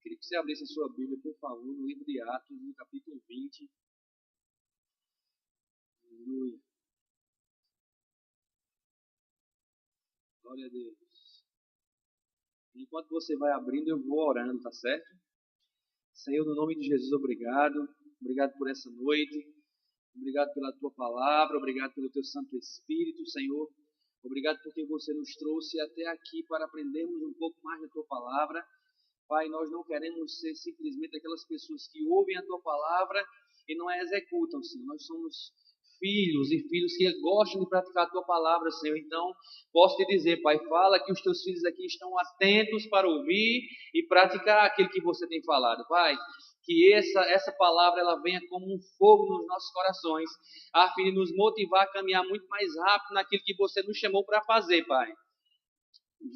Queria que você abrisse a sua Bíblia, por favor, no livro de Atos, no capítulo 20. Aleluia. Glória a Deus. Enquanto você vai abrindo, eu vou orando, tá certo? Senhor, no nome de Jesus, obrigado. Obrigado por essa noite. Obrigado pela tua palavra. Obrigado pelo teu Santo Espírito, Senhor. Obrigado porque você nos trouxe até aqui para aprendermos um pouco mais da tua palavra. Pai, nós não queremos ser simplesmente aquelas pessoas que ouvem a tua palavra e não a executam, Senhor. Nós somos filhos e filhos que gostam de praticar a tua palavra, Senhor. Então, posso te dizer, Pai, fala que os teus filhos aqui estão atentos para ouvir e praticar aquilo que você tem falado. Pai, que essa palavra ela venha como um fogo nos nossos corações, a fim de nos motivar a caminhar muito mais rápido naquilo que você nos chamou para fazer, Pai.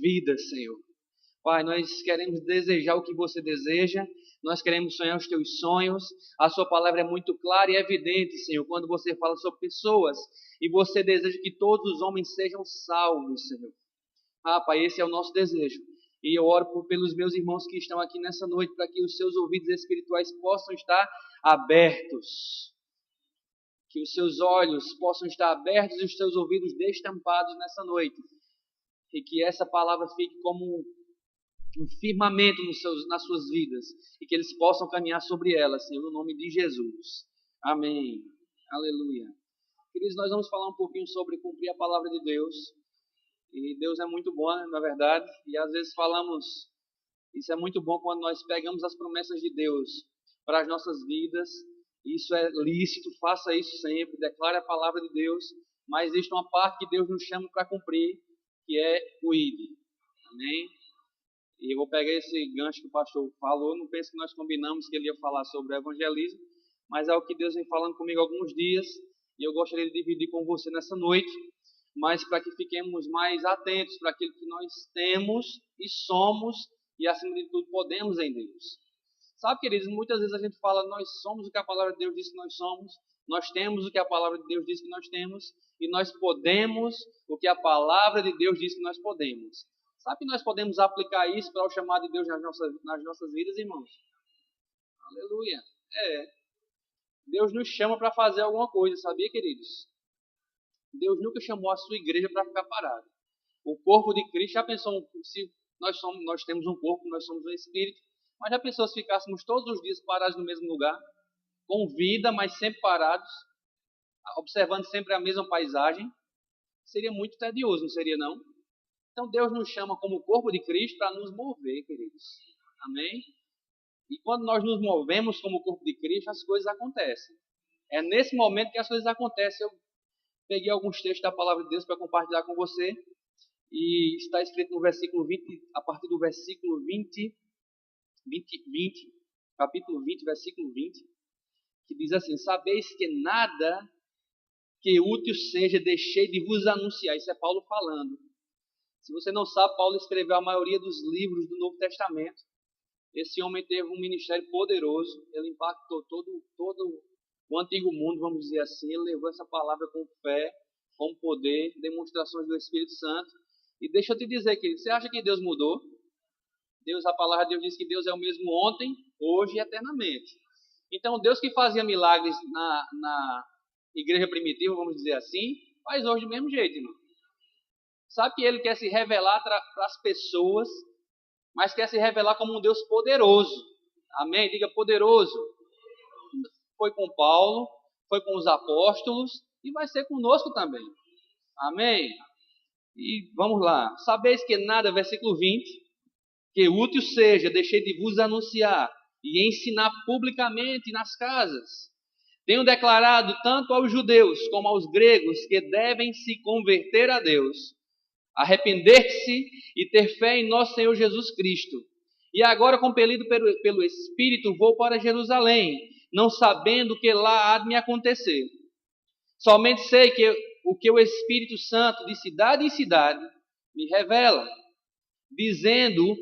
Vida, Senhor. Pai, nós queremos desejar o que você deseja, nós queremos sonhar os teus sonhos. A sua palavra é muito clara e evidente, Senhor, quando você fala sobre pessoas e você deseja que todos os homens sejam salvos, Senhor. Pai, esse é o nosso desejo. E eu oro pelos meus irmãos que estão aqui nessa noite, para que os seus ouvidos espirituais possam estar abertos, que os seus olhos possam estar abertos e os seus ouvidos destampados nessa noite, e que essa palavra fique como um firmamento nas suas vidas, e que eles possam caminhar sobre elas, Senhor, no nome de Jesus. Amém. Aleluia. Queridos, nós vamos falar um pouquinho sobre cumprir a palavra de Deus. E Deus é muito bom, na verdade, e às vezes falamos, isso é muito bom quando nós pegamos as promessas de Deus para as nossas vidas. Isso é lícito, faça isso sempre, declare a palavra de Deus, mas existe uma parte que Deus nos chama para cumprir, que é o ID. Amém? E eu vou pegar esse gancho que o pastor falou. Não penso que nós combinamos que ele ia falar sobre o evangelismo, mas é o que Deus vem falando comigo há alguns dias, e eu gostaria de dividir com você nessa noite, mas para que fiquemos mais atentos para aquilo que nós temos e somos, e acima de tudo podemos em Deus. Sabe, queridos, muitas vezes a gente fala, nós somos o que a palavra de Deus diz que nós somos, nós temos o que a palavra de Deus diz que nós temos, e nós podemos o que a palavra de Deus diz que nós podemos. Sabe que nós podemos aplicar isso para o chamado de Deus nas nossas vidas, irmãos? Aleluia. Deus nos chama para fazer alguma coisa, sabia, queridos? Deus nunca chamou a sua igreja para ficar parado. O corpo de Cristo, já pensou, se nós temos um corpo, nós somos um espírito, mas já pensou se ficássemos todos os dias parados no mesmo lugar, com vida, mas sempre parados, observando sempre a mesma paisagem? Seria muito tedioso, não seria não? Então Deus nos chama como corpo de Cristo para nos mover, queridos. Amém? E quando nós nos movemos como corpo de Cristo, as coisas acontecem. É nesse momento que as coisas acontecem. Eu peguei alguns textos da palavra de Deus para compartilhar com você. E está escrito no versículo 20, a partir do versículo 20, capítulo 20, versículo 20, que diz assim: sabeis que nada que útil seja deixei de vos anunciar. Isso é Paulo falando. Se você não sabe, Paulo escreveu a maioria dos livros do Novo Testamento. Esse homem teve um ministério poderoso. Ele impactou todo o antigo mundo, vamos dizer assim. Ele levou essa palavra com fé, com poder, demonstrações do Espírito Santo. E deixa eu te dizer, querido, você acha que Deus mudou? A palavra de Deus diz que Deus é o mesmo ontem, hoje e eternamente. Então, Deus que fazia milagres na igreja primitiva, vamos dizer assim, faz hoje do mesmo jeito, irmão. Sabe que Ele quer se revelar para as pessoas, mas quer se revelar como um Deus poderoso. Amém? Diga poderoso. Foi com Paulo, foi com os apóstolos e vai ser conosco também. Amém? E vamos lá. Sabeis que nada, versículo 20, que útil seja, deixei de vos anunciar e ensinar publicamente nas casas. Tenho declarado tanto aos judeus como aos gregos que devem se converter a Deus, arrepender-se e ter fé em nosso Senhor Jesus Cristo. E agora, compelido pelo Espírito, vou para Jerusalém, não sabendo o que lá há de me acontecer. Somente sei que o que o Espírito Santo, de cidade em cidade, me revela, dizendo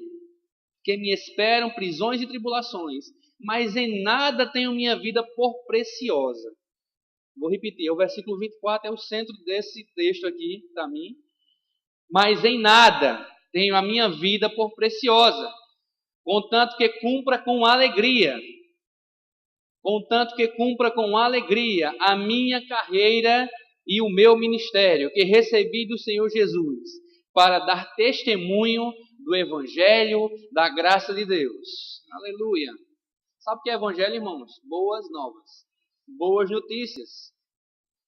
que me esperam prisões e tribulações, mas em nada tenho minha vida por preciosa. Vou repetir, o versículo 24 é o centro desse texto aqui para mim. Mas em nada tenho a minha vida por preciosa, contanto que cumpra com alegria, contanto que cumpra com alegria a minha carreira e o meu ministério que recebi do Senhor Jesus, para dar testemunho do Evangelho da graça de Deus. Aleluia. Sabe o que é Evangelho, irmãos? Boas novas, boas notícias.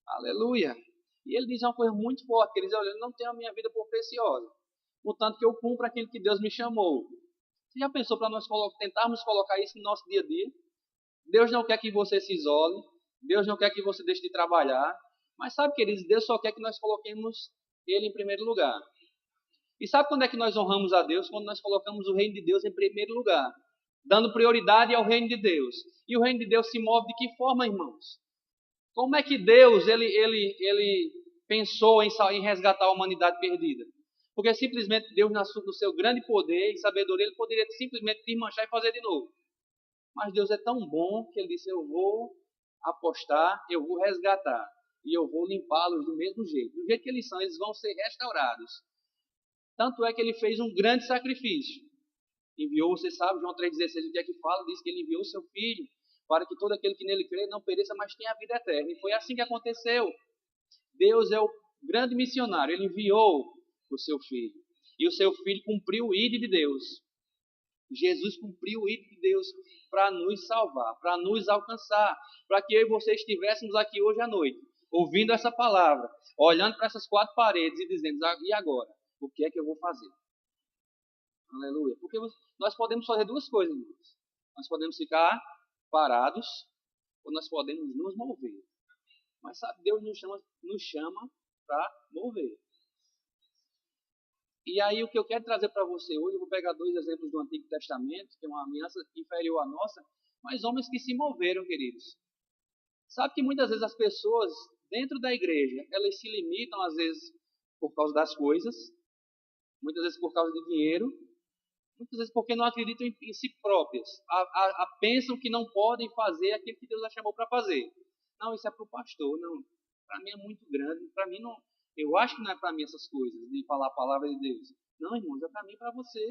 Aleluia. E ele diz uma coisa muito forte, que ele diz, olha, eu não tenho a minha vida por preciosa, portanto que eu cumpro aquilo que Deus me chamou. Você já pensou para nós tentarmos colocar isso no nosso dia a dia? Deus não quer que você se isole, Deus não quer que você deixe de trabalhar, mas sabe, queridos, Deus só quer que nós coloquemos Ele em primeiro lugar. E sabe quando é que nós honramos a Deus? Quando nós colocamos o reino de Deus em primeiro lugar, dando prioridade ao reino de Deus. E o reino de Deus se move de que forma, irmãos? Como é que Deus ele pensou em resgatar a humanidade perdida? Porque simplesmente Deus, no seu grande poder e sabedoria, Ele poderia simplesmente desmanchar e fazer de novo. Mas Deus é tão bom que Ele disse, eu vou apostar, eu vou resgatar e eu vou limpá-los do mesmo jeito. Do jeito que eles são, eles vão ser restaurados. Tanto é que Ele fez um grande sacrifício. Enviou, você sabe, João 3,16, o que é que fala? Diz que Ele enviou o seu Filho para que todo aquele que nele crê não pereça, mas tenha a vida eterna. E foi assim que aconteceu. Deus é o grande missionário. Ele enviou o seu Filho. E o seu Filho cumpriu o ID de Deus. Jesus cumpriu o ID de Deus para nos salvar, para nos alcançar, para que eu e você estivéssemos aqui hoje à noite, ouvindo essa palavra, olhando para essas quatro paredes e dizendo, e agora? O que é que eu vou fazer? Aleluia. Porque nós podemos fazer duas coisas, irmãos. Nós podemos ficar parados ou nós podemos nos mover. Mas sabe, Deus nos chama para mover. E aí o que eu quero trazer para você hoje, eu vou pegar dois exemplos do Antigo Testamento, que é uma aliança inferior à nossa, mas homens que se moveram, queridos. Sabe que muitas vezes as pessoas dentro da igreja, elas se limitam às vezes por causa das coisas, muitas vezes por causa de dinheiro, muitas vezes porque não acreditam em si próprias, pensam que não podem fazer aquilo que Deus as chamou para fazer. Não, isso é para o pastor, não. Para mim é muito grande, para mim não. Eu acho que não é para mim essas coisas, de falar a palavra de Deus. Não, irmãos, é para mim e para você.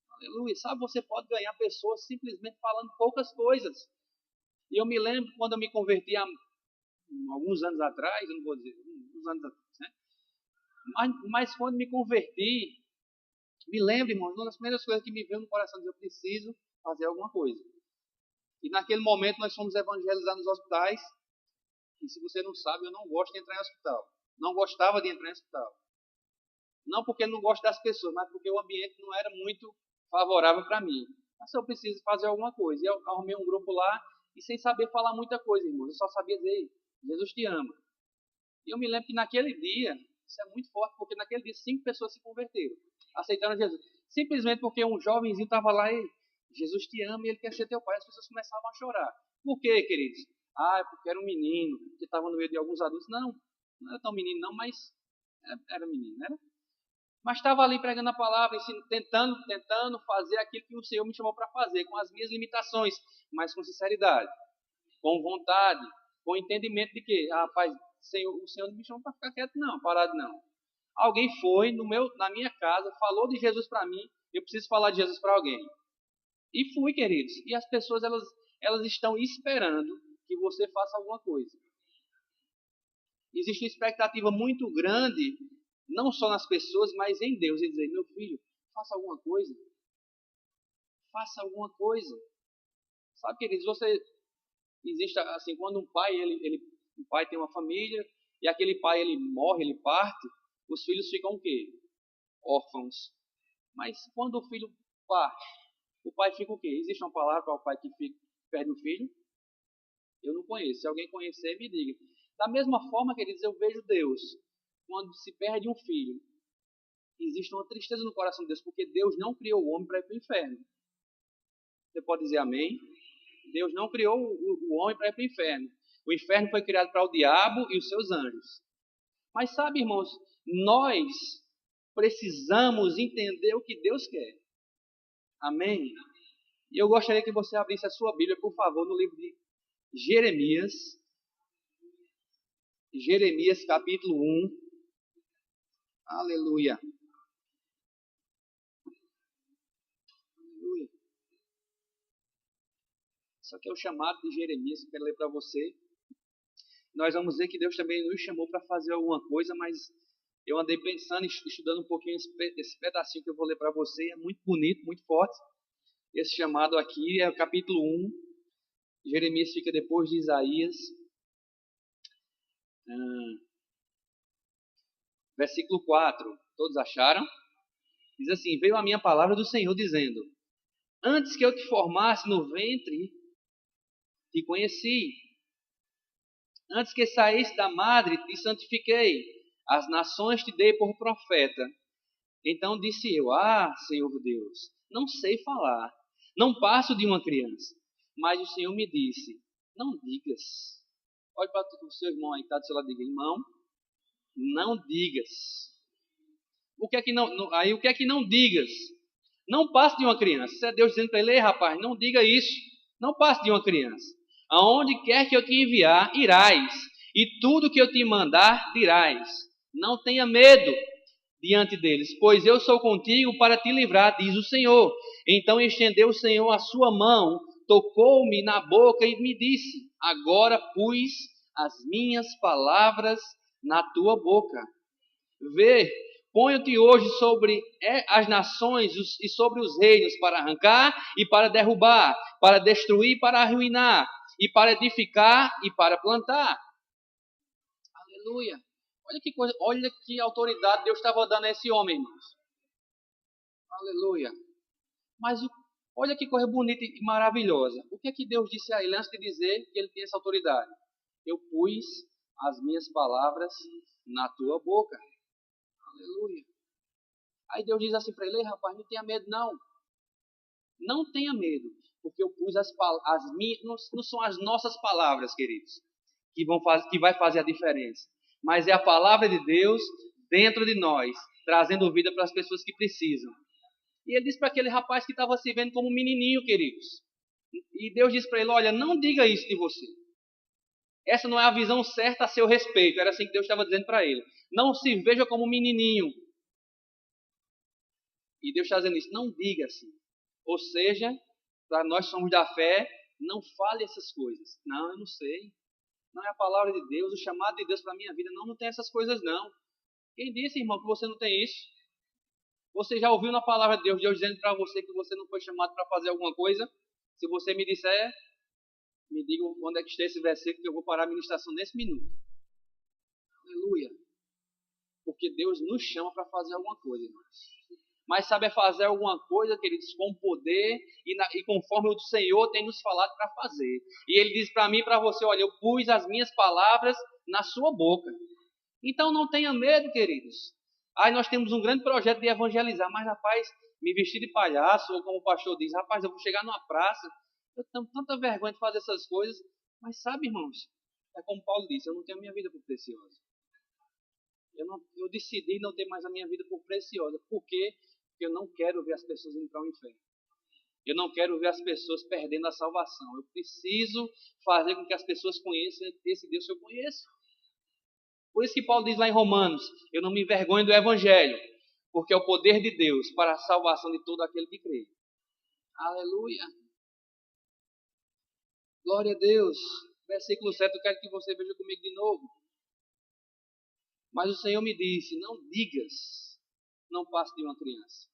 Aleluia. Sabe, você pode ganhar pessoas simplesmente falando poucas coisas. E eu me lembro quando eu me converti há alguns anos atrás, eu não vou dizer, uns anos atrás, né? Mas quando me converti, me lembro, irmãos, uma das primeiras coisas que me veio no coração, eu preciso fazer alguma coisa. E naquele momento nós fomos evangelizados nos hospitais. E se você não sabe, eu não gosto de entrar em hospital. Não gostava de entrar em hospital. Não porque eu não gosto das pessoas, mas porque o ambiente não era muito favorável para mim. Mas eu preciso fazer alguma coisa. E eu arrumei um grupo lá e sem saber falar muita coisa, irmãos. Eu só sabia dizer, Jesus te ama. E eu me lembro que naquele dia, isso é muito forte, porque naquele dia 5 pessoas se converteram, aceitaram Jesus. Simplesmente porque um jovenzinho estava lá e Jesus te ama e ele quer ser teu pai. As pessoas começavam a chorar. Por quê, queridos? Ah, porque era um menino que estava no meio de alguns adultos. Não, não era tão menino não, mas era menino, né? Mas estava ali pregando a palavra, tentando fazer aquilo que o Senhor me chamou para fazer, com as minhas limitações, mas com sinceridade, com vontade, com entendimento de que, rapaz, o Senhor não me chamou para ficar quieto não, parado não. Alguém foi na minha casa, falou de Jesus para mim, eu preciso falar de Jesus para alguém. E fui, queridos. E as pessoas, elas estão esperando que você faça alguma coisa. Existe uma expectativa muito grande, não só nas pessoas, mas em Deus. Ele dizer, meu filho, faça alguma coisa. Faça alguma coisa. Sabe, queridos, existe assim, quando um pai, um pai tem uma família, e aquele pai, ele morre, ele parte, os filhos ficam o quê? Órfãos. Mas quando o filho parte, o pai fica o quê? Existe uma palavra para o pai que perde o filho? Eu não conheço. Se alguém conhecer, me diga. Da mesma forma, queridos, eu vejo Deus. Quando se perde um filho, existe uma tristeza no coração de Deus, porque Deus não criou o homem para ir para o inferno. Você pode dizer amém? Deus não criou o homem para ir para o inferno. O inferno foi criado para o diabo e os seus anjos. Mas sabe, irmãos, nós precisamos entender o que Deus quer. Amém? E eu gostaria que você abrisse a sua Bíblia, por favor, no livro de Jeremias. Jeremias capítulo 1. Aleluia. Isso aqui é o chamado de Jeremias, que eu quero ler para você. Nós vamos ver que Deus também nos chamou para fazer alguma coisa, mas eu andei pensando, estudando um pouquinho esse pedacinho que eu vou ler para você. É muito bonito, muito forte. Esse chamado aqui é o capítulo 1. Jeremias fica depois de Isaías. Versículo 4. Todos acharam? Diz assim: veio a minha palavra do Senhor dizendo: antes que eu te formasse no ventre, te conheci. Antes que saísse da madre, te santifiquei. As nações te dei por profeta. Então disse eu: Senhor Deus, não sei falar, não passo de uma criança. Mas o Senhor me disse: não digas. Olhe para o seu irmão aí que está do seu lado, diga: irmão, não digas. O que é que o que é que não digas? Não passe de uma criança. Isso é Deus dizendo para ele: ei, rapaz, não diga isso. Não passe de uma criança. Aonde quer que eu te enviar, irás. E tudo que eu te mandar, dirás. Não tenha medo diante deles, pois eu sou contigo para te livrar, diz o Senhor. Então estendeu o Senhor a sua mão, tocou-me na boca e me disse: agora pus as minhas palavras na tua boca. Vê, ponho-te hoje sobre as nações e sobre os reinos, para arrancar e para derrubar, para destruir e para arruinar, e para edificar e para plantar. Aleluia. Olha que coisa, olha que autoridade Deus estava dando a esse homem, irmãos. Aleluia. Mas olha que coisa bonita e maravilhosa. O que é que Deus disse a ele antes de dizer que ele tem essa autoridade? Eu pus as minhas palavras na tua boca. Aleluia. Aí Deus diz assim para ele: ei, rapaz, não tenha medo não. Não tenha medo, porque eu pus as minhas, não são as nossas palavras, queridos, que vai fazer a diferença. Mas é a palavra de Deus dentro de nós, trazendo vida para as pessoas que precisam. E ele disse para aquele rapaz que estava se vendo como um menininho, queridos. E Deus disse para ele: olha, não diga isso de você. Essa não é a visão certa a seu respeito. Era assim que Deus estava dizendo para ele. Não se veja como um menininho. E Deus está dizendo isso: não diga assim. Ou seja, para nós somos da fé, não fale essas coisas. Não, eu não sei. Não é a palavra de Deus, o chamado de Deus para a minha vida. Não tem essas coisas não. Quem disse, irmão, que você não tem isso? Você já ouviu na palavra de Deus dizendo para você que você não foi chamado para fazer alguma coisa? Se você me disser, me diga onde é que está esse versículo, que eu vou parar a ministração nesse minuto. Aleluia. Porque Deus nos chama para fazer alguma coisa, irmãos. Mas sabe fazer alguma coisa, queridos, com poder e conforme o Senhor tem nos falado para fazer. E Ele diz para mim e para você: olha, eu pus as minhas palavras na sua boca. Então não tenha medo, queridos. Aí nós temos um grande projeto de evangelizar, mas rapaz, me vestir de palhaço, ou como o pastor diz: rapaz, eu vou chegar numa praça, eu tenho tanta vergonha de fazer essas coisas. Mas sabe, irmãos, é como Paulo disse: eu não tenho a minha vida por preciosa. Eu decidi não ter mais a minha vida por preciosa. Por quê? Porque eu não quero ver as pessoas indo para o inferno. Eu não quero ver as pessoas perdendo a salvação. Eu preciso fazer com que as pessoas conheçam esse Deus que eu conheço. Por isso que Paulo diz lá em Romanos: eu não me envergonho do Evangelho, porque é o poder de Deus para a salvação de todo aquele que crê. Aleluia. Glória a Deus. Versículo 7, eu quero que você veja comigo de novo. Mas o Senhor me disse: não digas, não passe de uma criança.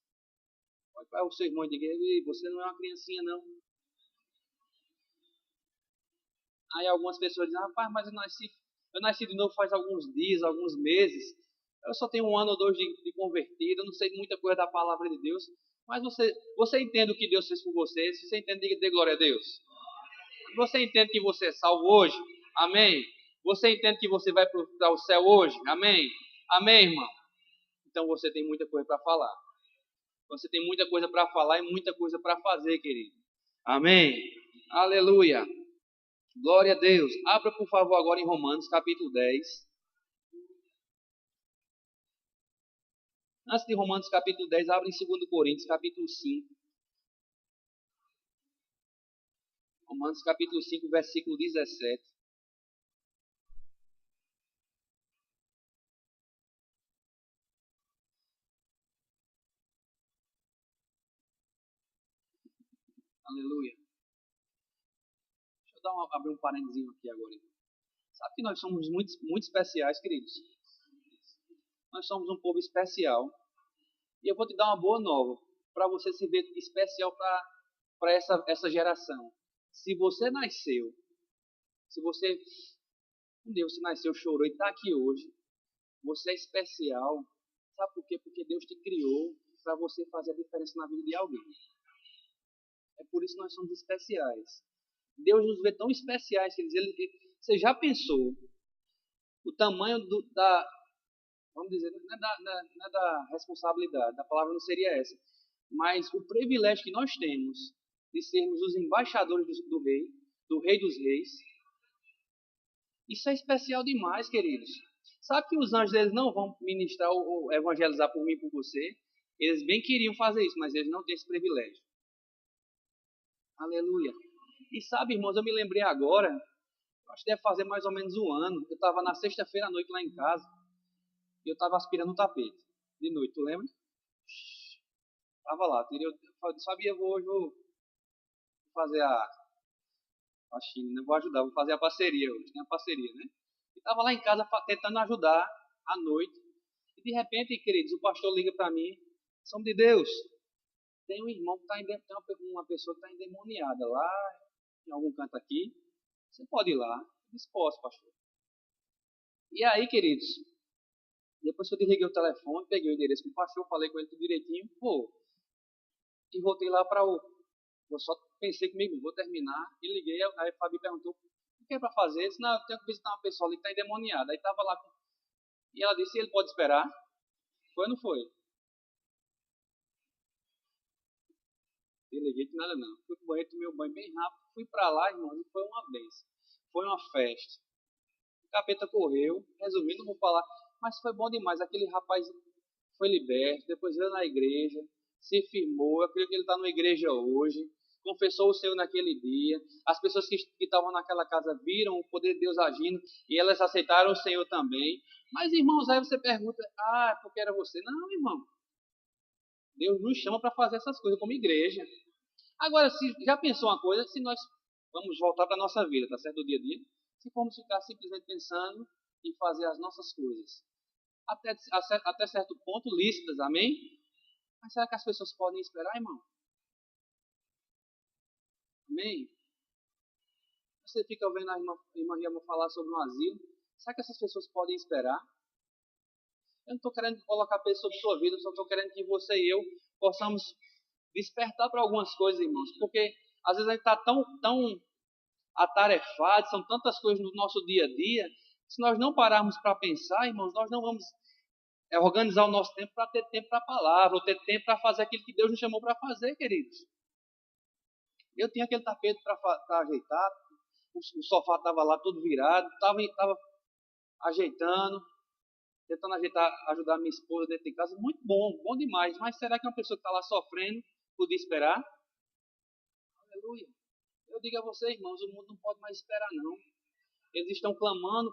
Olha para o seu irmão e diga: você não é uma criancinha não. Aí algumas pessoas dizem: rapaz, mas eu nasci de novo faz alguns dias, alguns meses. Eu só tenho 1 ano ou 2 de convertido, eu não sei muita coisa da palavra de Deus. Mas você entende o que Deus fez por você? Se você entende, diga: dê glória a Deus. Você entende que você é salvo hoje? Amém? Você entende que você vai para o céu hoje? Amém? Amém, irmão? Então você tem muita coisa para falar. Você tem muita coisa para falar e muita coisa para fazer, querido. Amém? Aleluia. Glória a Deus. Abra, por favor, agora em Romanos, capítulo 10. Antes de Romanos, capítulo 10, abra em 2 Coríntios, capítulo 5. Romanos, capítulo 5, versículo 17. Aleluia. abrir um parênteses aqui agora. Sabe que nós somos muito, muito especiais, queridos? Nós somos um povo especial. E eu vou te dar uma boa nova, para você se ver especial para essa geração. Se você nasceu, um Deus se nasceu, chorou e está aqui hoje, você é especial. Sabe por quê? Porque Deus te criou para você fazer a diferença na vida de alguém. É por isso que nós somos especiais. Deus nos vê tão especiais que você já pensou o tamanho vamos dizer, não é da responsabilidade, a palavra não seria essa, mas o privilégio que nós temos de sermos os embaixadores do Rei dos Reis. Isso é especial demais, queridos. Sabe que os anjos eles não vão ministrar ou evangelizar por mim e por você? Eles bem queriam fazer isso, mas eles não têm esse privilégio. Aleluia. E sabe, irmãos, eu me lembrei agora, acho que deve fazer mais ou menos um ano, eu estava na sexta-feira à noite lá em casa, e eu estava aspirando o tapete, de noite, tu lembra? Estava lá, sabia, hoje vou fazer a China, né? Vou ajudar, vou fazer a parceria hoje, tem a parceria, né? E estava lá em casa tentando ajudar à noite, e de repente, queridos, o pastor liga para mim, São de Deus, tem um irmão que tem uma pessoa que está endemoniada lá, em algum canto aqui, você pode ir lá? Eu disse, posso, pastor. E aí, queridos, depois que eu desliguei o telefone, peguei o endereço do pastor, falei com ele tudo direitinho, e voltei lá para eu só pensei comigo, vou terminar, e liguei, aí a Fabi perguntou, o que é para fazer? Eu disse, não, eu tenho que visitar uma pessoa ali que está endemoniada. Aí estava lá, e ela disse, ele pode esperar? Foi ou não foi? Eu liguei que nada não. Fui pro banheiro, tomei o banho bem rápido, fui para lá, irmão, e foi uma bênção. Foi uma festa. O capeta correu, resumindo, não vou falar, mas foi bom demais. Aquele rapaz foi liberto, depois veio na igreja, se firmou, eu creio que ele está na igreja hoje, confessou o Senhor naquele dia, as pessoas que estavam naquela casa viram o poder de Deus agindo e elas aceitaram o Senhor também. Mas, irmãos, aí você pergunta, porque era você? Não, irmão. Deus nos chama para fazer essas coisas como igreja. Agora, já pensou uma coisa? Se nós vamos voltar para a nossa vida, tá certo? Do dia a dia. Se formos ficar simplesmente pensando em fazer as nossas coisas, até certo ponto lícitas, amém? Mas será que as pessoas podem esperar, irmão? Amém? Você fica vendo a irmã Riama falar sobre um asilo. Será que essas pessoas podem esperar? Eu não estou querendo colocar peso sobre sua vida, eu só estou querendo que você e eu possamos despertar para algumas coisas, irmãos. Porque às vezes a gente está tão atarefado, são tantas coisas no nosso dia a dia, se nós não pararmos para pensar, irmãos, nós não vamos organizar o nosso tempo para ter tempo para a palavra, ou ter tempo para fazer aquilo que Deus nos chamou para fazer, queridos. Eu tinha aquele tapete para ajeitar, o sofá estava lá todo virado, estava ajeitando, tentando ajudar minha esposa dentro de casa, muito bom demais, mas será que uma pessoa que está lá sofrendo podia esperar? Aleluia. Eu digo a vocês, irmãos, o mundo não pode mais esperar, não. Eles estão clamando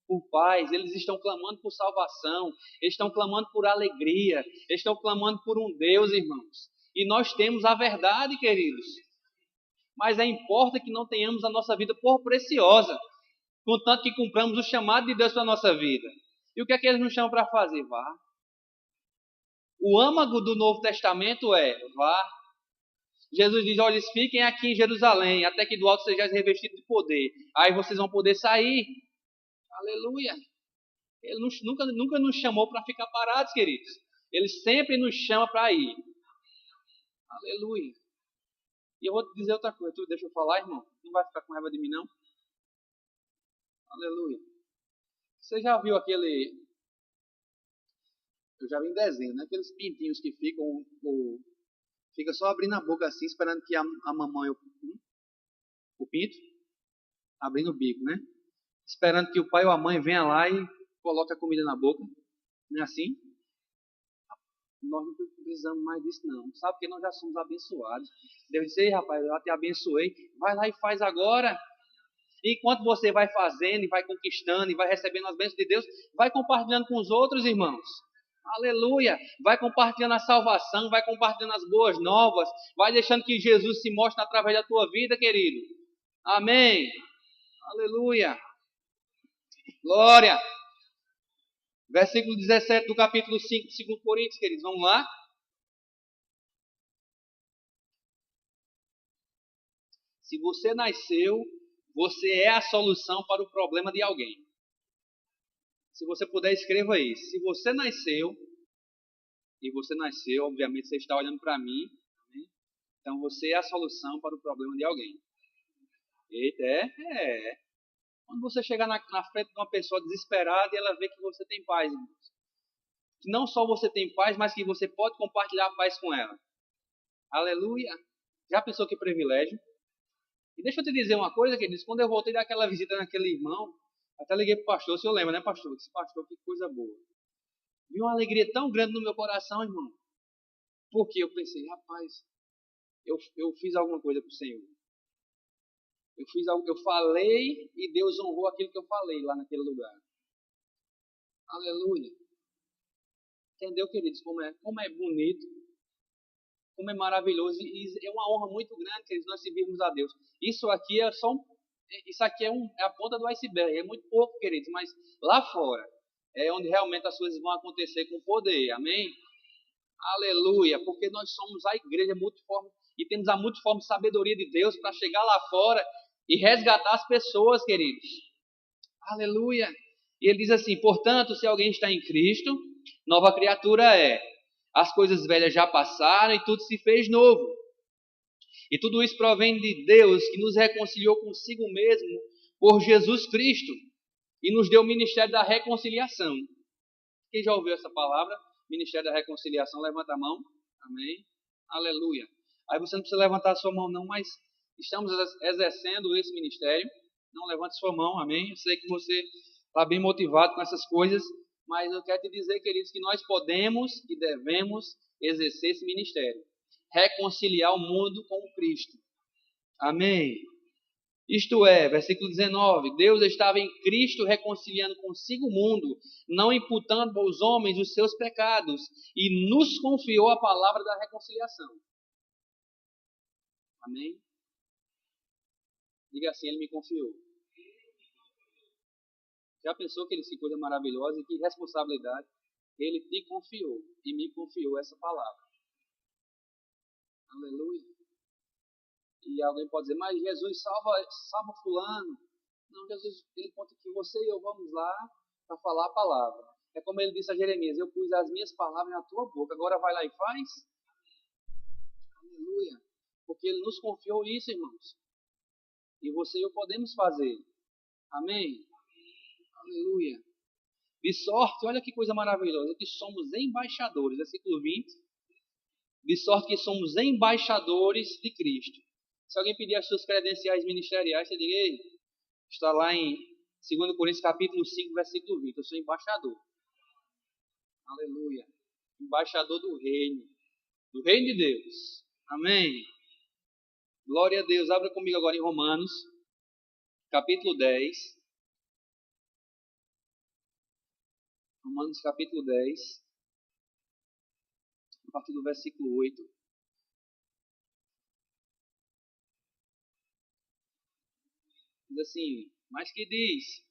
por paz, eles estão clamando por salvação, eles estão clamando por alegria, eles estão clamando por um Deus, irmãos. E nós temos a verdade, queridos. Mas importa que não tenhamos a nossa vida por preciosa, contanto que cumpramos o chamado de Deus para a nossa vida. E o que é que eles nos chamam para fazer? Vá. O âmago do Novo Testamento é vá. Jesus diz, olha, fiquem aqui em Jerusalém, até que do alto sejais revestidos de poder. Aí vocês vão poder sair. Aleluia. Ele nunca nos chamou para ficar parados, queridos. Ele sempre nos chama para ir. Aleluia. E eu vou te dizer outra coisa. Tu deixa eu falar, irmão? Não vai ficar com raiva de mim, não? Aleluia. Você já viu aquele... Eu já vi em desenho, né? Aqueles pintinhos que fica só abrindo a boca assim, esperando que a mamãe, o pinto, abrindo o bico, né? Esperando que o pai ou a mãe venha lá e coloque a comida na boca. Não é assim? Nós não precisamos mais disso, não. Sabe porque nós já somos abençoados. Deus disse, ei, rapaz, eu já te abençoei. Vai lá e faz agora. E enquanto você vai fazendo e vai conquistando e vai recebendo as bênçãos de Deus, vai compartilhando com os outros, irmãos. Aleluia! Vai compartilhando a salvação, vai compartilhando as boas novas, vai deixando que Jesus se mostre através da tua vida, querido. Amém. Aleluia. Glória. Versículo 17 do capítulo 5 de 2 Coríntios, queridos. Vamos lá? Se você nasceu, você é a solução para o problema de alguém. Se você puder, escreva isso. Se você nasceu, e você nasceu, obviamente você está olhando para mim, né? Então você é a solução para o problema de alguém. Eita, é. Quando você chegar na frente de uma pessoa desesperada e ela vê que você tem paz, irmãos. Que não só você tem paz, mas que você pode compartilhar a paz com ela. Aleluia. Já pensou que privilégio? E deixa eu te dizer uma coisa, queridos. Quando eu voltei daquela visita naquele irmão, até liguei para o pastor, o senhor lembra, né, pastor? Disse, pastor, que coisa boa. Vi uma alegria tão grande no meu coração, irmão. Porque eu pensei, rapaz, eu fiz alguma coisa para o Senhor. Eu falei e Deus honrou aquilo que eu falei lá naquele lugar. Aleluia. Entendeu, queridos, como é bonito, como é maravilhoso. E é uma honra muito grande, queridos, nós servirmos a Deus. Isso aqui é a ponta do iceberg. É muito pouco, queridos, mas lá fora é onde realmente as coisas vão acontecer com poder. Amém? Aleluia. Porque nós somos a igreja multiforme e temos a multiforme sabedoria de Deus para chegar lá fora e resgatar as pessoas, queridos. Aleluia. E ele diz assim, portanto, se alguém está em Cristo, nova criatura é. As coisas velhas já passaram e tudo se fez novo. E tudo isso provém de Deus, que nos reconciliou consigo mesmo por Jesus Cristo e nos deu o ministério da reconciliação. Quem já ouviu essa palavra? Ministério da reconciliação, levanta a mão. Amém. Aleluia. Aí você não precisa levantar a sua mão não, mas estamos exercendo esse ministério. Não levante sua mão, amém. Eu sei que você está bem motivado com essas coisas, mas eu quero te dizer, queridos, que nós podemos e devemos exercer esse ministério. Reconciliar o mundo com Cristo. Amém. Isto é, versículo 19, Deus estava em Cristo reconciliando consigo o mundo, não imputando aos homens os seus pecados, e nos confiou a palavra da reconciliação. Amém? Diga assim, Ele me confiou. Já pensou que coisa maravilhosa e que responsabilidade? Ele te confiou e me confiou essa palavra. Aleluia. E alguém pode dizer, mas Jesus salva fulano. Não, Jesus, ele conta que você e eu vamos lá para falar a palavra. É como ele disse a Jeremias, eu pus as minhas palavras na tua boca, agora vai lá e faz. Aleluia. Porque ele nos confiou isso, irmãos. E você e eu podemos fazer. Amém? Aleluia. De sorte, olha que coisa maravilhosa, que somos embaixadores, versículo 20. De sorte que somos embaixadores de Cristo. Se alguém pedir as suas credenciais ministeriais, você diga, ei, está lá em 2 Coríntios capítulo 5, versículo 20. Eu sou embaixador. Aleluia. Embaixador do reino de Deus. Amém. Glória a Deus. Abra comigo agora em Romanos, capítulo 10. Romanos, capítulo 10. A partir do versículo 8. Diz assim, mas que diz?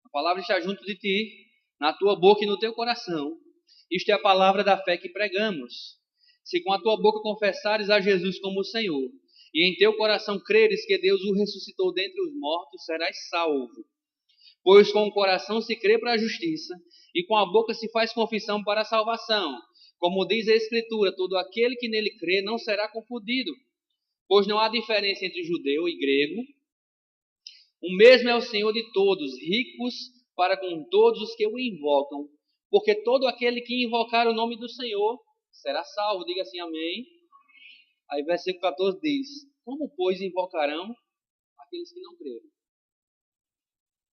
A palavra está junto de ti, na tua boca e no teu coração. Isto é a palavra da fé que pregamos. Se com a tua boca confessares a Jesus como o Senhor, e em teu coração creres que Deus o ressuscitou dentre os mortos, serás salvo. Pois com o coração se crê para a justiça, e com a boca se faz confissão para a salvação. Como diz a Escritura, todo aquele que nele crê não será confundido. Pois não há diferença entre judeu e grego. O mesmo é o Senhor de todos, ricos para com todos os que o invocam. Porque todo aquele que invocar o nome do Senhor será salvo. Diga assim, amém. Aí versículo 14 diz, como pois invocarão aqueles que não creram?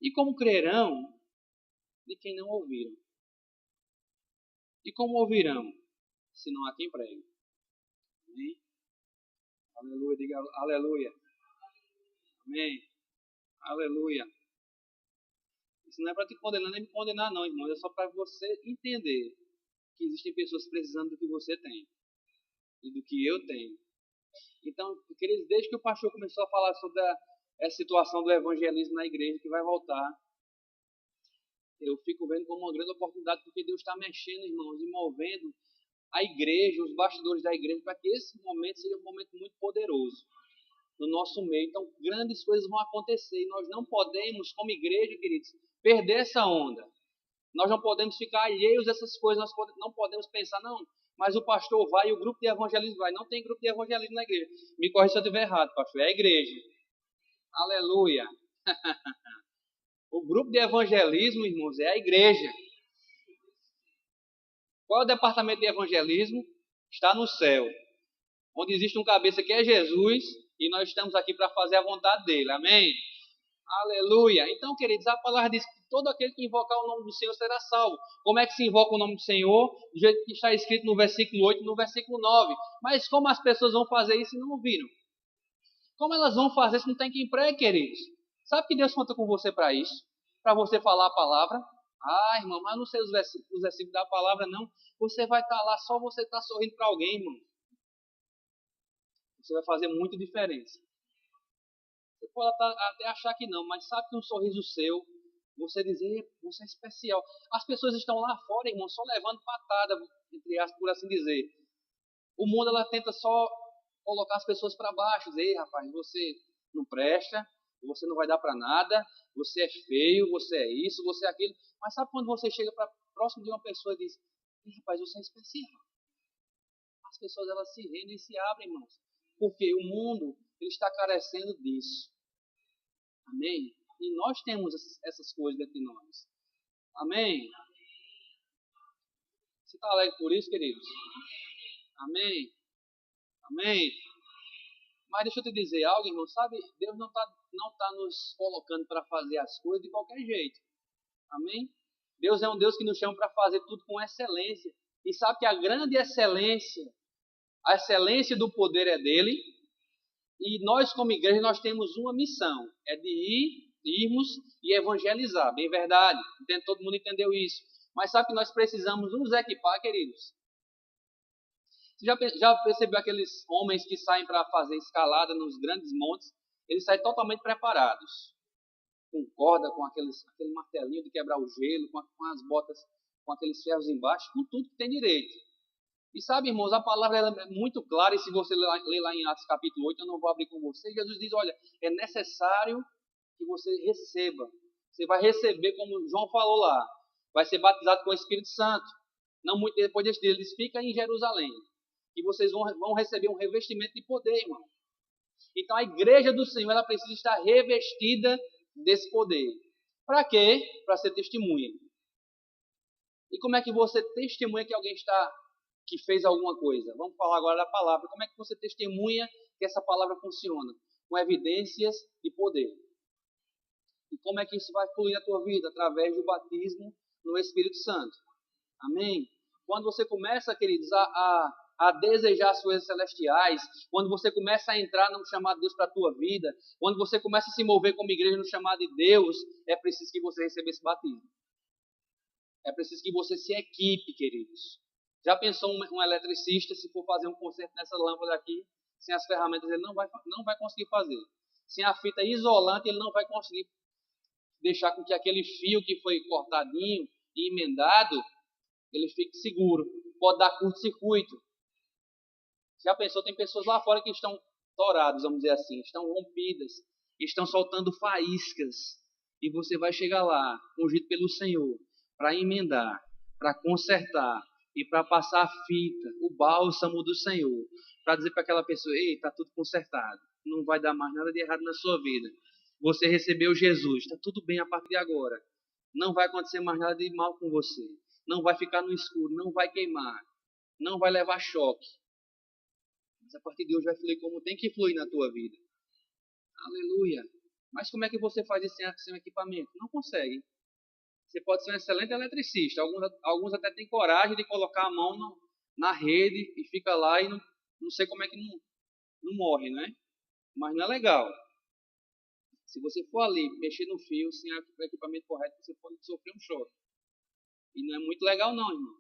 E como crerão de quem não ouviram? E como ouvirão, se não há quem pregue? Amém? Aleluia, diga aleluia. Amém. Aleluia. Isso não é para te condenar nem me condenar não, irmão. É só para você entender que existem pessoas precisando do que você tem. E do que eu tenho. Então, queridos, desde que o pastor começou a falar sobre a situação do evangelismo na igreja, que vai voltar, eu fico vendo como uma grande oportunidade, porque Deus está mexendo, irmãos, e movendo a igreja, os bastidores da igreja, para que esse momento seja um momento muito poderoso no nosso meio. Então, grandes coisas vão acontecer e nós não podemos, como igreja, queridos, perder essa onda. Nós não podemos ficar alheios a essas coisas, nós não podemos pensar, não, mas o pastor vai e o grupo de evangelismo vai. Não tem grupo de evangelismo na igreja. Me corrija se eu estiver errado, pastor, é a igreja. Aleluia. O grupo de evangelismo, irmãos, é a igreja. Qual é o departamento de evangelismo? Está no céu, onde existe um cabeça que é Jesus, e nós estamos aqui para fazer a vontade dele. Amém? Aleluia. Então, queridos, a palavra diz que todo aquele que invocar o nome do Senhor será salvo. Como é que se invoca o nome do Senhor? Do jeito que está escrito no versículo 8 e no versículo 9. Mas como as pessoas vão fazer isso se não ouviram? Como elas vão fazer se não tem quem pregue, queridos? Sabe que Deus conta com você para isso? Para você falar a palavra? Ah, irmão, mas eu não sei os versículos da palavra, não. Você vai estar lá, só você está sorrindo para alguém, irmão. Você vai fazer muita diferença. Você pode até achar que não, mas sabe que um sorriso seu, você dizer, você é especial. As pessoas estão lá fora, irmão, só levando patada, entre aspas, por assim dizer. O mundo, ela tenta só colocar as pessoas para baixo, dizer, ei, rapaz, você não presta, você não vai dar para nada, você é feio, você é isso, você é aquilo. Mas sabe quando você chega para próximo de uma pessoa e diz, ei, rapaz, você é especial. As pessoas, elas se rendem e se abrem, irmãos. Porque o mundo, ele está carecendo disso. Amém? E nós temos essas coisas dentro de nós. Amém? Você está alegre por isso, queridos? Amém? Amém? Mas deixa eu te dizer algo, irmão. Sabe, Deus não tá nos colocando para fazer as coisas de qualquer jeito. Amém? Deus é um Deus que nos chama para fazer tudo com excelência. E sabe que a grande excelência, a excelência do poder é dele. E nós, como igreja, nós temos uma missão. É de irmos e evangelizar. Bem verdade. Todo mundo entendeu isso. Mas sabe que nós precisamos nos equipar, queridos? Você já percebeu aqueles homens que saem para fazer escalada nos grandes montes? Eles saem totalmente preparados. Com corda, com aquele martelinho de quebrar o gelo, com as botas, com aqueles ferros embaixo, com tudo que tem direito. E sabe, irmãos, a palavra ela é muito clara, e se você ler lá em Atos capítulo 8, eu não vou abrir com você, Jesus diz, olha, é necessário que você receba. Você vai receber, como João falou lá, vai ser batizado com o Espírito Santo. Não muito depois desse dia, ele diz, fica em Jerusalém. E vocês vão receber um revestimento de poder, irmão. Então a igreja do Senhor, ela precisa estar revestida desse poder. Para quê? Para ser testemunha. E como é que você testemunha que alguém que fez alguma coisa? Vamos falar agora da palavra. Como é que você testemunha que essa palavra funciona? Com evidências de poder. E como é que isso vai fluir na tua vida? Através do batismo no Espírito Santo. Amém? Quando você começa, queridos, a desejar as coisas celestiais, quando você começa a entrar no chamado de Deus para a tua vida, quando você começa a se mover como igreja no chamado de Deus, é preciso que você receba esse batismo. É preciso que você se equipe, queridos. Já pensou um eletricista, se for fazer um conserto nessa lâmpada aqui, sem as ferramentas, ele não vai conseguir fazer. Sem a fita isolante, ele não vai conseguir deixar com que aquele fio que foi cortadinho e emendado, ele fique seguro. Pode dar curto-circuito. Já pensou, tem pessoas lá fora que estão toradas, vamos dizer assim, estão rompidas, estão soltando faíscas. E você vai chegar lá, ungido pelo Senhor, para emendar, para consertar e para passar a fita, o bálsamo do Senhor, para dizer para aquela pessoa, ei, está tudo consertado, não vai dar mais nada de errado na sua vida. Você recebeu Jesus, está tudo bem a partir de agora. Não vai acontecer mais nada de mal com você. Não vai ficar no escuro, não vai queimar, não vai levar choque. Mas a partir de hoje vai fluir como tem que fluir na tua vida. Aleluia. Mas como é que você faz isso sem equipamento? Não consegue. Você pode ser um excelente eletricista. Alguns até têm coragem de colocar a mão na rede e fica lá e não sei como é que não morre, né? Mas não é legal. Se você for ali mexer no fio sem o equipamento correto, você pode sofrer um choque. E não é muito legal não, irmão.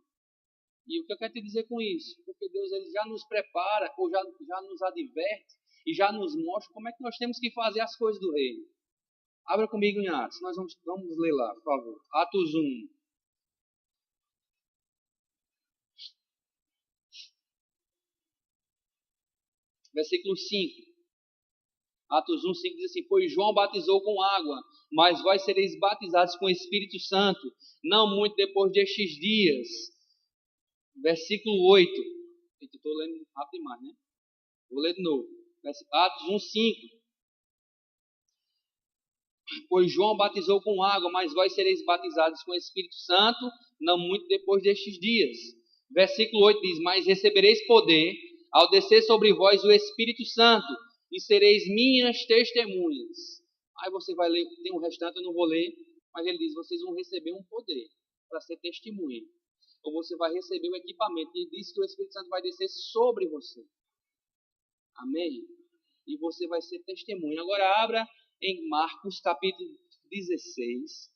E o que eu quero te dizer com isso? Porque Deus ele já nos prepara, ou já nos adverte, e já nos mostra como é que nós temos que fazer as coisas do reino. Abra comigo em Atos, nós vamos ler lá, por favor. Atos 1. Versículo 5. Atos 1, 5 diz assim: Pois João batizou com água, mas vós sereis batizados com o Espírito Santo, não muito depois destes dias. Versículo 8. Eu estou lendo rápido demais, né? Vou ler de novo. Atos 1, 5. Pois João batizou com água, mas vós sereis batizados com o Espírito Santo, não muito depois destes dias. Versículo 8 diz: Mas recebereis poder ao descer sobre vós o Espírito Santo, e sereis minhas testemunhas. Aí você vai ler, tem um restante, eu não vou ler, mas ele diz: vocês vão receber um poder para ser testemunha. Ou você vai receber o equipamento. E diz que o Espírito Santo vai descer sobre você. Amém? E você vai ser testemunha. Agora abra em Marcos capítulo 16.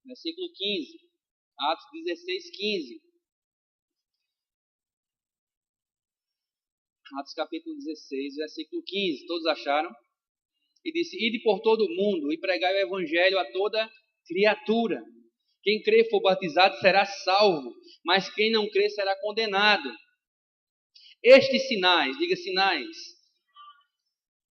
Versículo 15. Atos 16, 15. Atos capítulo 16, versículo 15. Todos acharam? E disse: Ide por todo o mundo e pregai o evangelho a toda criatura. Quem crer e for batizado será salvo, mas quem não crer será condenado. Estes sinais, diga sinais.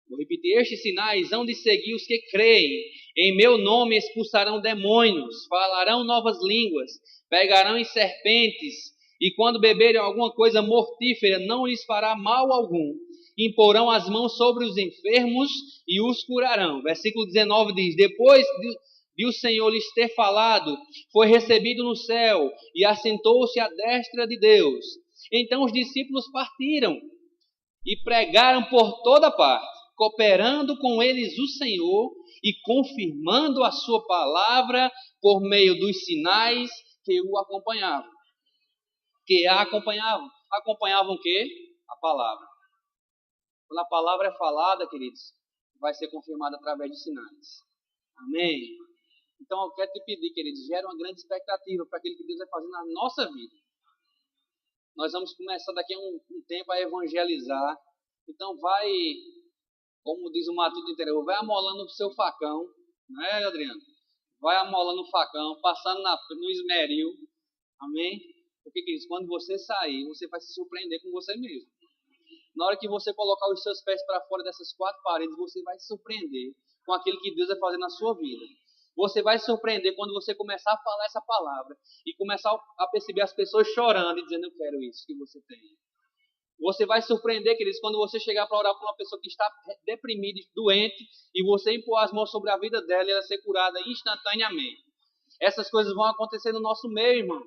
Vou repetir: estes sinais hão de seguir os que creem. Em meu nome expulsarão demônios, falarão novas línguas, pegarão em serpentes, e quando beberem alguma coisa mortífera, não lhes fará mal algum. Imporão as mãos sobre os enfermos e os curarão. Versículo 19 diz: Depois de o Senhor lhes ter falado, foi recebido no céu e assentou-se à destra de Deus. Então os discípulos partiram e pregaram por toda parte, cooperando com eles o Senhor e confirmando a sua palavra por meio dos sinais que o acompanhavam. Que a acompanhavam. Acompanhavam o quê? A palavra. Quando a palavra é falada, queridos, vai ser confirmada através de sinais. Amém? Então eu quero te pedir, queridos, gera uma grande expectativa para aquilo que Deus vai fazer na nossa vida. Nós vamos começar daqui a um tempo a evangelizar. Então vai, como diz o Matuto interior, vai amolando o seu facão, não é, Adriano? Vai amolando o facão, passando no esmeril. Amém? Porque, queridos, quando você sair, você vai se surpreender com você mesmo. Na hora que você colocar os seus pés para fora dessas quatro paredes, você vai se surpreender com aquilo que Deus vai fazer na sua vida. Você vai se surpreender quando você começar a falar essa palavra e começar a perceber as pessoas chorando e dizendo: eu quero isso que você tem. Você vai se surpreender, queridos, quando você chegar para orar por uma pessoa que está deprimida, doente, e você impor as mãos sobre a vida dela e ela ser curada instantaneamente. Essas coisas vão acontecer no nosso meio, irmão.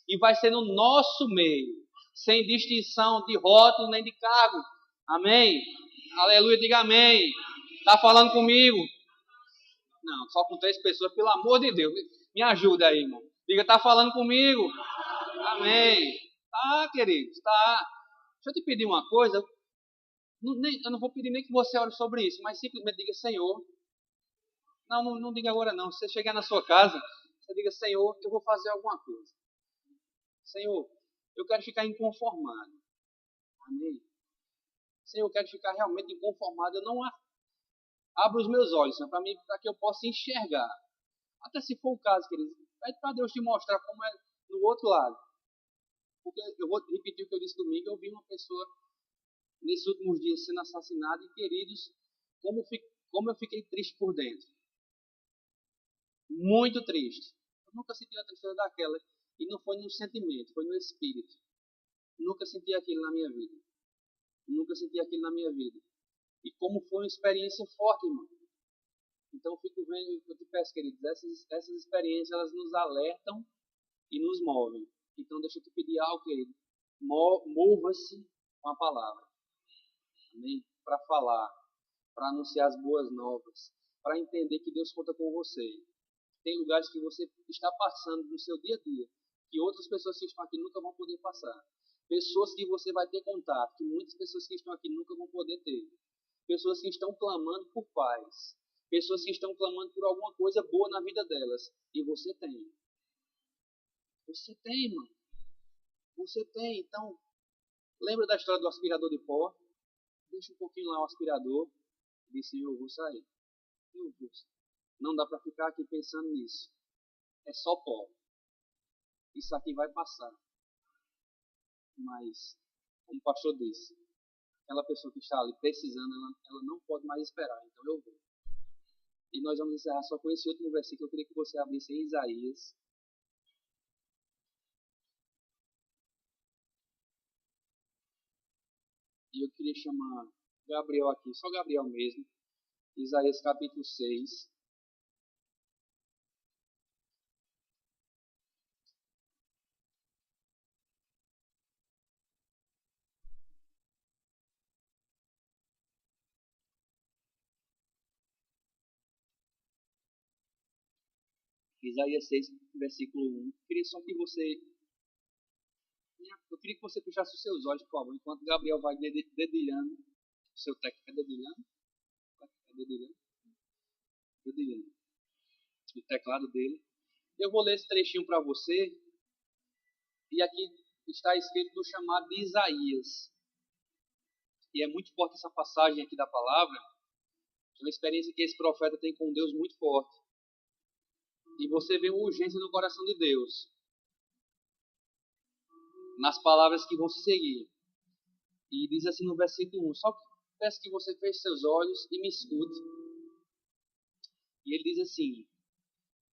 E vai ser no nosso meio. Sem distinção de rótulo nem de cargo. Amém? Aleluia, diga amém. Está falando comigo? Não, só com 3 pessoas, pelo amor de Deus. Me ajuda aí, irmão. Diga, está falando comigo? Amém. Tá, queridos, tá. Deixa eu te pedir uma coisa. Eu não vou pedir nem que você ore sobre isso, mas simplesmente diga: Senhor. Não diga agora não. Se você chegar na sua casa, você diga: Senhor, eu vou fazer alguma coisa. Senhor, eu quero ficar inconformado. Amém? Senhor, eu quero ficar realmente inconformado. Eu não abro os meus olhos, para mim, para que eu possa enxergar. Até se for o caso, queridos, pede para Deus te mostrar como é no outro lado. Porque eu vou repetir o que eu disse domingo. Eu vi uma pessoa nesses últimos dias sendo assassinada, e, queridos, como eu fiquei triste por dentro. Muito triste. Eu nunca senti uma tristeza daquela. E não foi no sentimento, foi no espírito. Nunca senti aquilo na minha vida. Nunca senti aquilo na minha vida. E como foi uma experiência forte, irmão. Então eu fico vendo, eu te peço, queridos, essas experiências, elas nos alertam e nos movem. Então deixa eu te pedir algo, querido. Mova-se com a palavra. Amém? Para falar, para anunciar as boas novas, para entender que Deus conta com você. Tem lugares que você está passando no seu dia a dia, que outras pessoas que estão aqui nunca vão poder passar. Pessoas que você vai ter contato, que muitas pessoas que estão aqui nunca vão poder ter. Pessoas que estão clamando por paz. Pessoas que estão clamando por alguma coisa boa na vida delas. E você tem. Você tem, irmão. Você tem. Então, lembra da história do aspirador de pó? Deixa um pouquinho lá o aspirador. Disse, eu vou sair. Eu vou sair. Não dá para ficar aqui pensando nisso. É só pó. Isso aqui vai passar. Mas, como o pastor disse, aquela pessoa que está ali precisando, ela não pode mais esperar. Então eu vou. E nós vamos encerrar só com esse último versículo. Eu queria que você abrisse em Isaías. E eu queria chamar Gabriel aqui, só Gabriel mesmo. Isaías capítulo 6. Isaías 6, versículo 1. Eu queria só que você... Eu queria que você fechasse os seus olhos, por favor, enquanto Gabriel vai dedilhando. O seu técnico é dedilhando? É dedilhando? Dedilhando. O teclado dele. Eu vou ler esse trechinho para você. E aqui está escrito no chamado de Isaías. E é muito forte essa passagem aqui da palavra. É uma experiência que esse profeta tem com Deus muito forte. E você vê uma urgência no coração de Deus. Nas palavras que vão se seguir. E diz assim no versículo 1. Só peço que você feche seus olhos e me escute. E ele diz assim: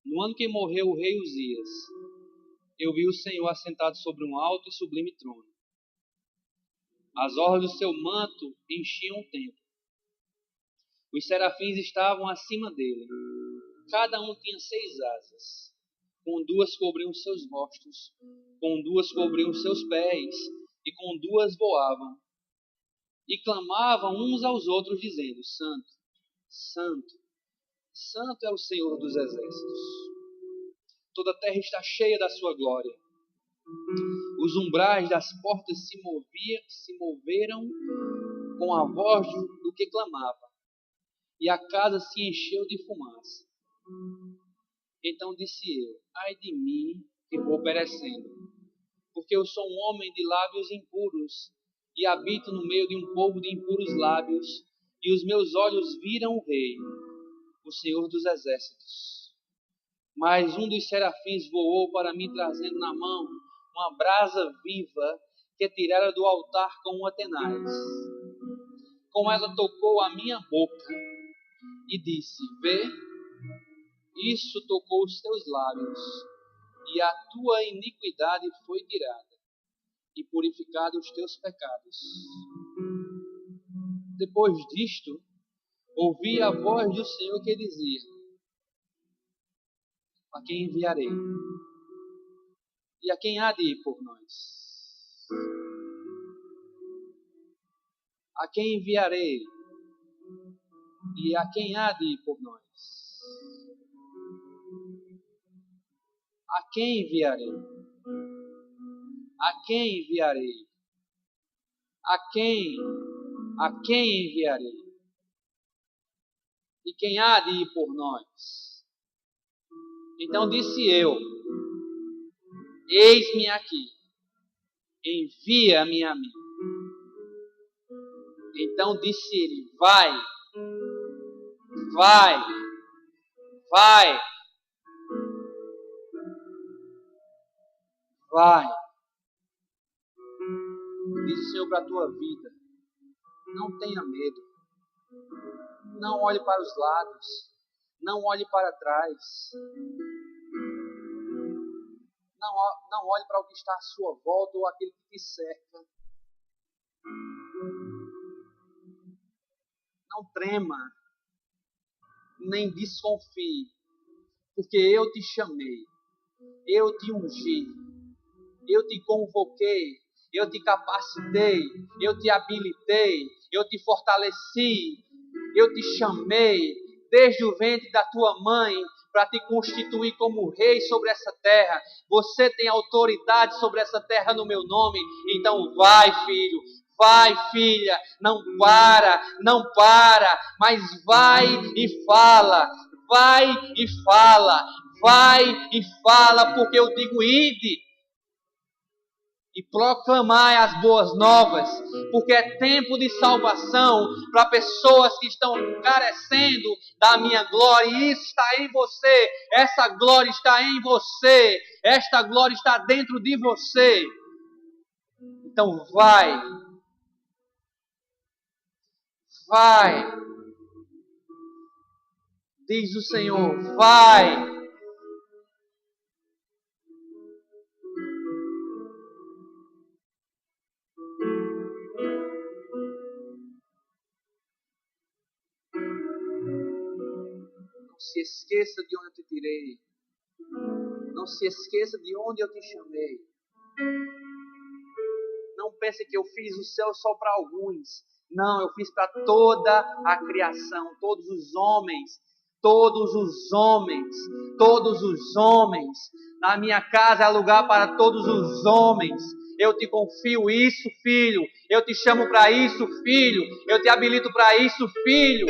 no ano que morreu o rei Uzias, eu vi o Senhor assentado sobre um alto e sublime trono. As orlas do seu manto enchiam o templo. Os serafins estavam acima dele. Cada um tinha 6 asas. Com 2 cobriam seus rostos, com 2 cobriam seus pés, e com 2 voavam. E clamavam uns aos outros, dizendo: Santo, Santo, Santo é o Senhor dos exércitos. Toda a terra está cheia da sua glória. Os umbrais das portas se moveram com a voz do que clamava, e a casa se encheu de fumaça. Então disse eu: ai de mim, que vou perecendo, porque eu sou um homem de lábios impuros, e habito no meio de um povo de impuros lábios, e os meus olhos viram o Rei, o Senhor dos exércitos. Mas um dos serafins voou para mim, trazendo na mão uma brasa viva que tirara do altar com uma tenaz. Com ela tocou a minha boca e disse: vê, isso tocou os teus lábios, e a tua iniquidade foi tirada, e purificados os teus pecados. Depois disto, ouvi a voz do Senhor que dizia: a quem enviarei? E a quem há de ir por nós? A quem enviarei? E a quem há de ir por nós? A quem enviarei? A quem enviarei? A quem enviarei? E quem há de ir por nós? Então disse eu: eis-me aqui, envia-me a mim. Então disse ele: vai, vai, vai, vai. Diz o Senhor para a tua vida: não tenha medo, não olhe para os lados, não olhe para trás, não olhe para o que está à sua volta ou aquele que te cerca. Não trema, nem desconfie, porque eu te chamei, eu te ungi, eu te convoquei, eu te capacitei, eu te habilitei, eu te fortaleci, eu te chamei desde o ventre da tua mãe para te constituir como rei sobre essa terra. Você tem autoridade sobre essa terra no meu nome. Então vai, filho, Vai, filha, não para, mas vai e fala, porque eu digo: ide e proclamai as boas novas, porque é tempo de salvação para pessoas que estão carecendo da minha glória, e isso está em você, essa glória está em você, esta glória está dentro de você. Então vai, diz o Senhor, vai. Não se esqueça de onde eu te tirei. Não se esqueça de onde eu te chamei. Não pense que eu fiz o céu só para alguns. Não, eu fiz para toda a criação, todos os homens. Na minha casa há lugar para todos os homens. Eu te confio isso, filho. Eu te chamo para isso, filho. Eu te habilito para isso, filho.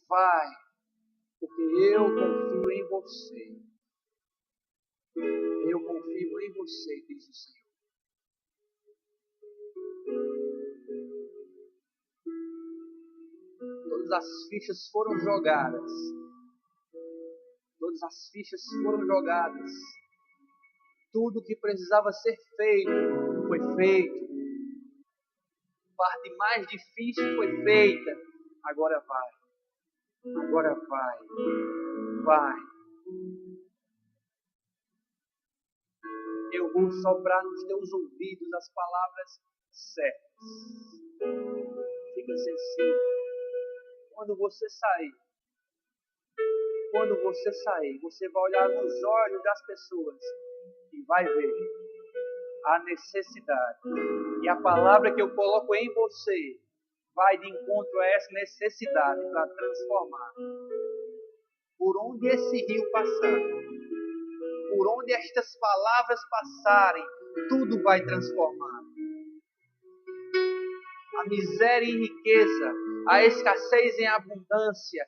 Vai, porque eu confio em você. Eu confio em você, diz o Senhor. Todas as fichas foram jogadas. Tudo que precisava ser feito foi feito. A parte mais difícil foi feita. Agora vai. Eu vou soprar nos teus ouvidos as palavras certas. Fica sensível. Quando você sair, você vai olhar nos olhos das pessoas e vai ver a necessidade. E a palavra que eu coloco em você vai de encontro a essa necessidade para transformar. Por onde esse rio passar, por onde estas palavras passarem, tudo vai transformar. A miséria em riqueza, a escassez em abundância,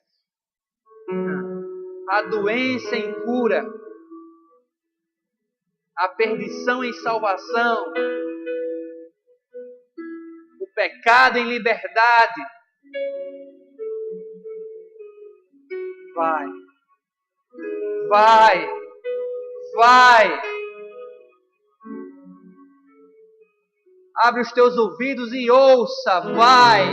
a doença em cura, a perdição em salvação, o pecado em liberdade. Vai. Abre os teus ouvidos e ouça. Vai.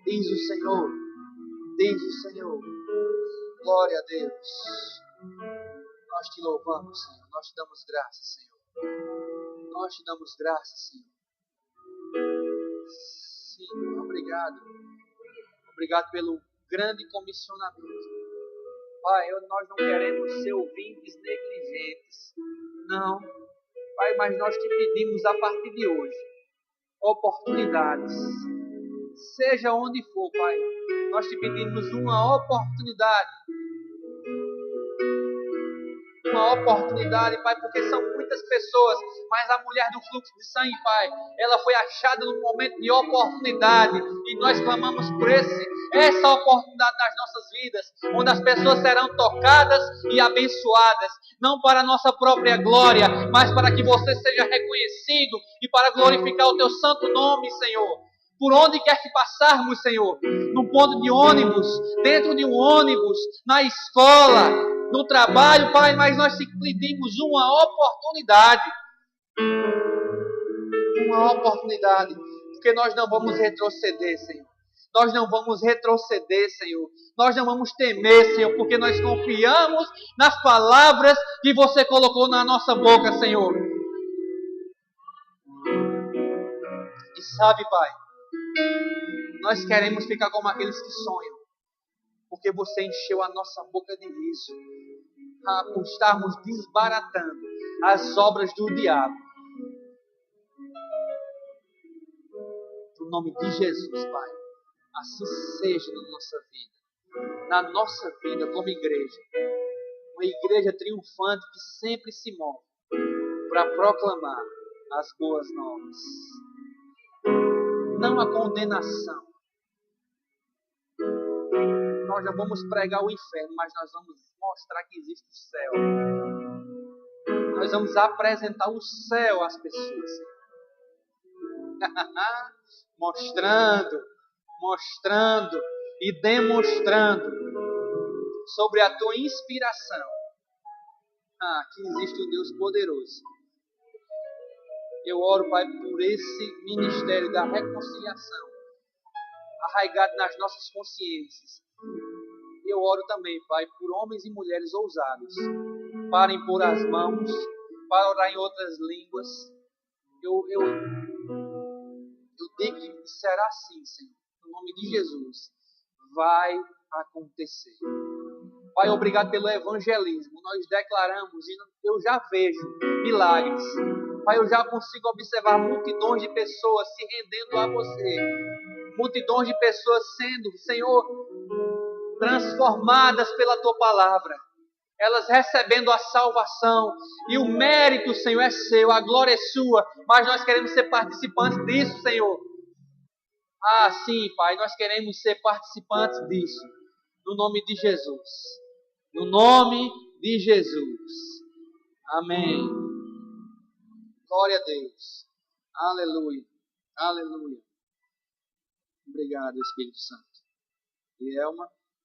Diz o Senhor. Glória a Deus. Nós te louvamos, Senhor. Nós te damos graça, Senhor. Sim, obrigado. Obrigado pelo grande comissionamento. Pai, nós não queremos ser ouvintes negligentes. Não. Pai, mas nós te pedimos a partir de hoje oportunidades. Seja onde for, Pai, nós te pedimos uma oportunidade. Pai, porque são muitas pessoas, mas a mulher do fluxo de sangue, Pai, ela foi achada num momento de oportunidade, e nós clamamos por essa oportunidade nas nossas vidas, onde as pessoas serão tocadas e abençoadas, não para a nossa própria glória, mas para que você seja reconhecido e para glorificar o teu santo nome, Senhor. Por onde quer que passarmos, Senhor, num ponto de ônibus, dentro de um ônibus, na escola, no trabalho, Pai, mas nós te pedimos uma oportunidade, porque nós não vamos retroceder, Senhor. Nós não vamos temer, Senhor, porque nós confiamos nas palavras que você colocou na nossa boca, Senhor. E sabe, Pai, nós queremos ficar como aqueles que sonham, porque você encheu a nossa boca de riso, por estarmos desbaratando as obras do diabo. No nome de Jesus, Pai. Assim seja na nossa vida como igreja. Uma igreja triunfante que sempre se move para proclamar as boas novas. Não a condenação. Nós não vamos pregar o inferno, mas nós vamos mostrar que existe o céu. Nós vamos apresentar o céu às pessoas. mostrando e demonstrando sobre a tua inspiração. Que existe um Deus poderoso. Eu oro, Pai, por esse ministério da reconciliação, arraigado nas nossas consciências. Eu oro também, Pai, por homens e mulheres ousados, para impor as mãos, para orar em outras línguas. Eu digo que será assim, Senhor. No nome de Jesus, vai acontecer. Pai, obrigado pelo evangelismo. Nós declaramos e eu já vejo milagres. Pai, eu já consigo observar multidões de pessoas se rendendo a você. Multidões de pessoas sendo, Senhor, transformadas pela tua palavra. Elas recebendo a salvação. E o mérito, Senhor, é seu. A glória é sua. Mas nós queremos ser participantes disso, Senhor. Sim, Pai. Nós queremos ser participantes disso. No nome de Jesus. No nome de Jesus. Amém. Glória a Deus. Aleluia. Aleluia. Obrigado, Espírito Santo. E Elma.